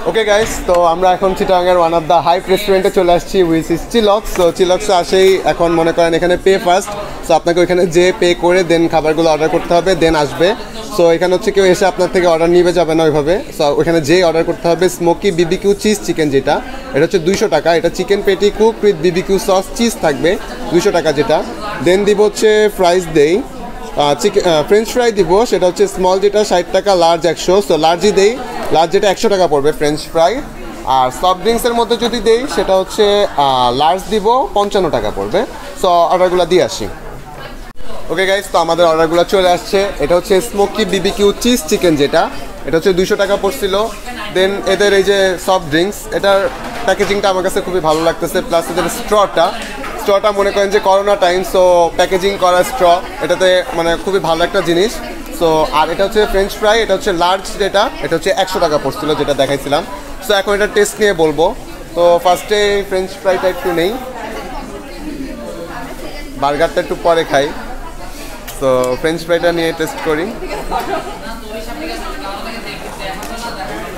Okay guys, তো আমরা এখন চিটাগাংয়ের ওয়ান অফ দ্য হাইপ রেস্টুরেন্টে চলে আসছি, উইচ ইজ চিলক্স। তো চিলক্সে আসেই এখন মনে করেন এখানে পে ফার্স্ট। সো আপনাকে ওইখানে যে পে করে দেন খাবারগুলো অর্ডার করতে হবে, দেন আসবে। সো এখানে হচ্ছে কেউ এসে আপনার থেকে অর্ডার নিয়ে যাবে না ওইভাবে। সো ওইখানে যেই অর্ডার করতে হবে স্মোকি বিবিকিউ চিজ চিকেন, যেটা এটা হচ্ছে 200 টাকা। এটা চিকেন পেটি cook with BBQ sauce cheese থাকবে 200 টাকা যেটা। দেন দিব হচ্ছে ফ্রাইস দেই, চিকেন ফ্রেঞ্চ ফ্রাই দিব, সেটা হচ্ছে স্মল যেটা 60 টাকা, লার্জ 100। সো লার্জই দেই, লার্জ যেটা 100 টাকা পড়বে ফ্রেঞ্চ ফ্রাই। আর সফট ড্রিঙ্কসের মধ্যে যদি দেই সেটা হচ্ছে লার্জ দিব 55 টাকা পড়বে। সো অর্ডারগুলো দিয়ে আসি। ওকে গাইস, তো আমাদের অর্ডারগুলো চলে আসছে। এটা হচ্ছে স্মোকি বিবিকিউ চিজ চিকেন, যেটা এটা হচ্ছে 200 টাকা পড়ছিল। দেন এদের এই যে সফট ড্রিঙ্কস, এটার প্যাকেজিংটা আমার কাছে খুবই ভালো লাগতেছে। প্লাস এদের স্ট্রটা মনে করেন যে করোনা টাইম, সো প্যাকেজিং করা স্ট্র, এটাতে মানে খুবই ভালো একটা জিনিস। সো আর এটা হচ্ছে ফ্রেঞ্চ ফ্রাই, এটা হচ্ছে লার্জ যেটা, এটা হচ্ছে 100 টাকা পড়ছিল যেটা দেখাইছিলাম। সো এখন এটা টেস্ট নিয়ে বলবো। তো ফার্স্টে ফ্রেঞ্চ ফ্রাইটা একটু নেই, বার্গারটা একটু পরে খাই। সো ফ্রেঞ্চ ফ্রাইটা নিয়ে টেস্ট করি।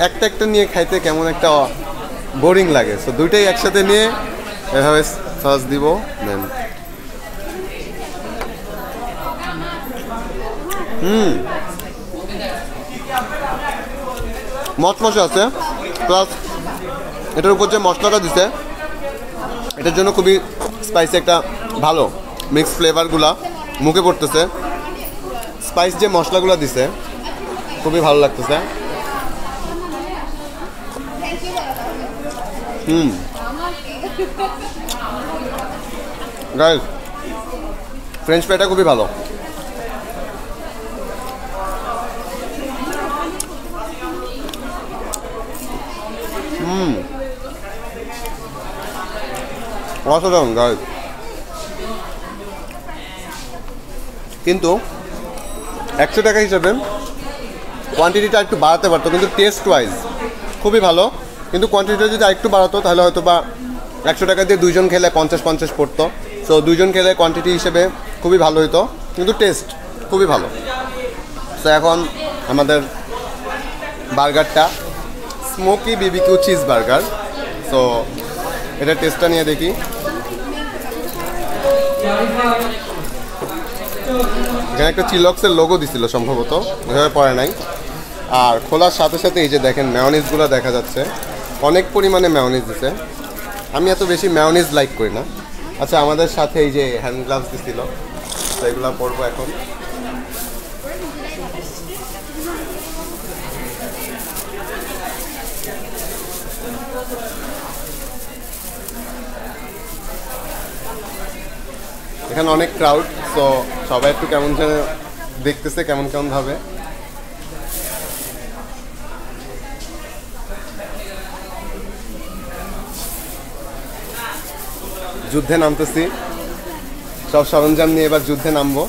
একটা একটা নিয়ে খাইতে কেমন একটা বোরিং লাগে। সো দুইটাই একসাথে নিয়ে এভাবে সস দিব। দেন মশমশা আছে, প্লাস এটার উপর যে মশলাটা দিছে এটার জন্য খুবই স্পাইসি একটা ভালো মিক্স ফ্লেভারগুলা মুখে পড়তেছে। স্পাইস যে মশলাগুলো দিছে খুবই ভালো লাগতেছে। গাইস, ফ্রেঞ্চ ফ্রাইটা খুবই ভালো। অসাধারণ গাইস। কিন্তু 100 টাকা হিসাবে কোয়ান্টিটিটা একটু বাড়াতে পারতো, কিন্তু টেস্ট ওয়াইজ খুবই ভালো। কিন্তু কোয়ান্টিটিটা যদি আরেকটু বাড়াতো তাহলে হয়তো বা 100 টাকা দিয়ে 2 জন খেলে 50-50 পড়তো। সো 2 জন খেলে কোয়ান্টিটি হিসেবে খুবই ভালো হতো, কিন্তু টেস্ট খুবই ভালো। সো এখন আমাদের বার্গারটা smoky BBQ cheese burger. So এটা টেস্টটা নিয়ে দেখি। এখানে একটা চিলক্সের লোগো দিছিল সম্ভবত, এভাবে পড়ে নাই। আর খোলার সাথে সাথে এই যে দেখেন মেয়োনিজগুলো দেখা যাচ্ছে, অনেক পরিমাণে মেয়োনিজ দিছে। আমি এত বেশি মেয়োনিজ লাইক করি না। আচ্ছা, আমাদের সাথে এই যে হ্যান্ড গ্লাভস দিছিল, তো এগুলো পরবো এখন। এখানে অনেক ক্রাউড, তো সবাই একটু কেমন যেন দেখতেছে, কেমন কেমন ভাবে। যুদ্ধে নামতেছি, সব সরঞ্জাম নিয়ে এবার যুদ্ধে নামবো।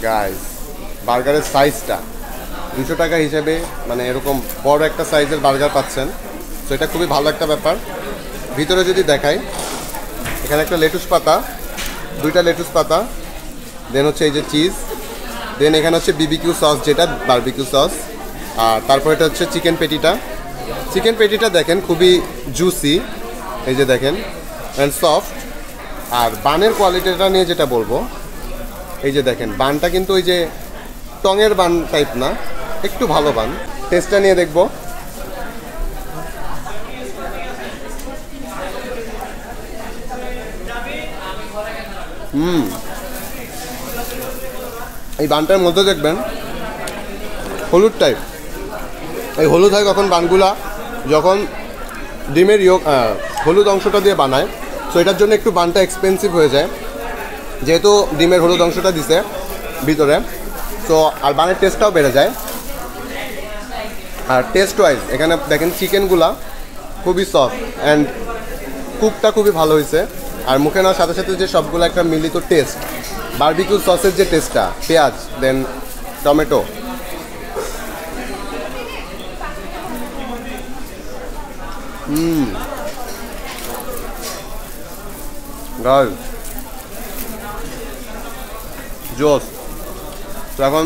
গাইস, বার্গারের সাইজটা 200 টাকা হিসেবে মানে এরকম বড় একটা সাইজের বার্গার পাচ্ছেন, তো এটা খুবই ভালো একটা ব্যাপার। ভিতরে যদি দেখাই, এখানে একটা লেটুস পাতা, 2টা লেটুস পাতা, দেন হচ্ছে এই যে চিজ, দেন এখানে হচ্ছে বিবিকিউ সস যেটা বারবিকিউ সস, আর তারপর এটা হচ্ছে চিকেন পেটিটা দেখেন খুবই জুসি, এই যে দেখেন, অ্যান্ড সফট। আর বানের কোয়ালিটিটা নিয়ে যেটা বলবো, এই যে দেখেন বানটা কিন্তু ওই যে টঙের বান টাইপ না, একটু ভালো বান। টেস্টটা নিয়ে দেখবো। এই বানটার মধ্যে দেখবেন হলুদ টাইপ, এই হলুদ হয় কখন বানগুলা যখন ডিমের হলুদ অংশটা দিয়ে বানায়। সো এটার জন্য একটু বানটা এক্সপেন্সিভ হয়ে যায়, যেহেতু ডিমের হলুদ অংশটা দিছে ভিতরে। সো আর বানের টেস্টটাও বেড়ে যায়। আর টেস্ট ওয়াইজ এখানে দেখেন চিকেনগুলা খুবই সফট অ্যান্ড কুকটা খুবই ভালো হয়েছে। আর মুখে নেওয়ার সাথে সাথে যে সবগুলো একটা মিলিত টেস্ট, বারবিকিউ সসের যে টেস্টটা, পেঁয়াজ দেন টমেটো, গাইস জোস। তো এখন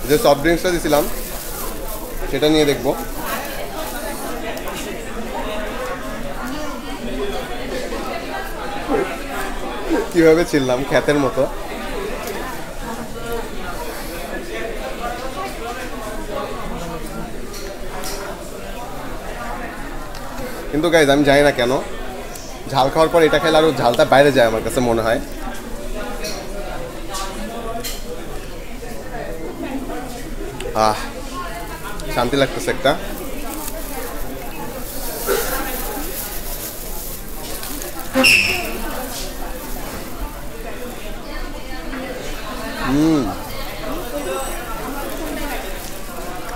যে সফট ড্রিঙ্কসটা দিয়েছিলাম সেটা নিয়ে দেখবো। কিভাবে ছিললাম খ্যাতের মতো। কিন্তু গাইজ আমি জানি না কেন ঝাল খাওয়ার পর এটা খেলে আরও ঝালটা বাইরে যায় আমার কাছে মনে হয়। শান্তি লাগতেছে একটা।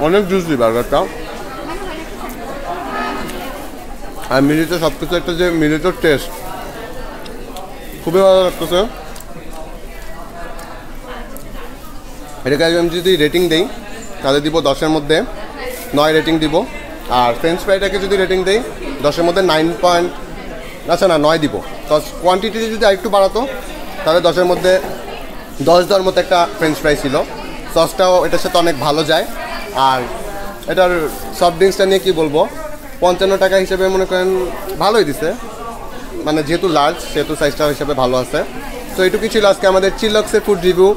অনেক জুসি বার্গারটা। আর মিলিত সব কিছু একটা যে মিলিত টেস্ট খুবই ভালো লাগতেছে। এটাকে আমি যদি রেটিং দিই তাহলে দিব 10-এর মধ্যে 9 রেটিং দিব। আর ফ্রেঞ্চ ফ্রাইটাকে যদি রেটিং দিই 10-এর মধ্যে 9 দিব। তো কোয়ান্টিটি যদি আরেকটু বাড়াতো তাহলে 10-এর মধ্যে 10 দেওয়ার মতো একটা ফ্রেঞ্চ ফ্রাই ছিল। সসটাও এটার সাথে অনেক ভালো যায়। আর এটার সফট ড্রিঙ্কসটা নিয়ে কী বলবো, 55 টাকা হিসেবে মনে করেন ভালোই দিছে, মানে যেহেতু লার্জ সেহেতু সাইজটা হিসেবে ভালো আছে। তো এইটুকুই ছিল আজকে আমাদের চিলক্সের ফুড রিভিউ।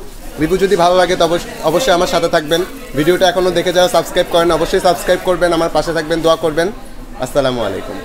যদি ভালো লাগে তবে অবশ্যই আমার সাথে থাকবেন। ভিডিওটা এখনও দেখে যারা সাবস্ক্রাইব করেন অবশ্যই সাবস্ক্রাইব করবেন, আমার পাশে থাকবেন, দোয়া করবেন। আসসালামু আলাইকুম।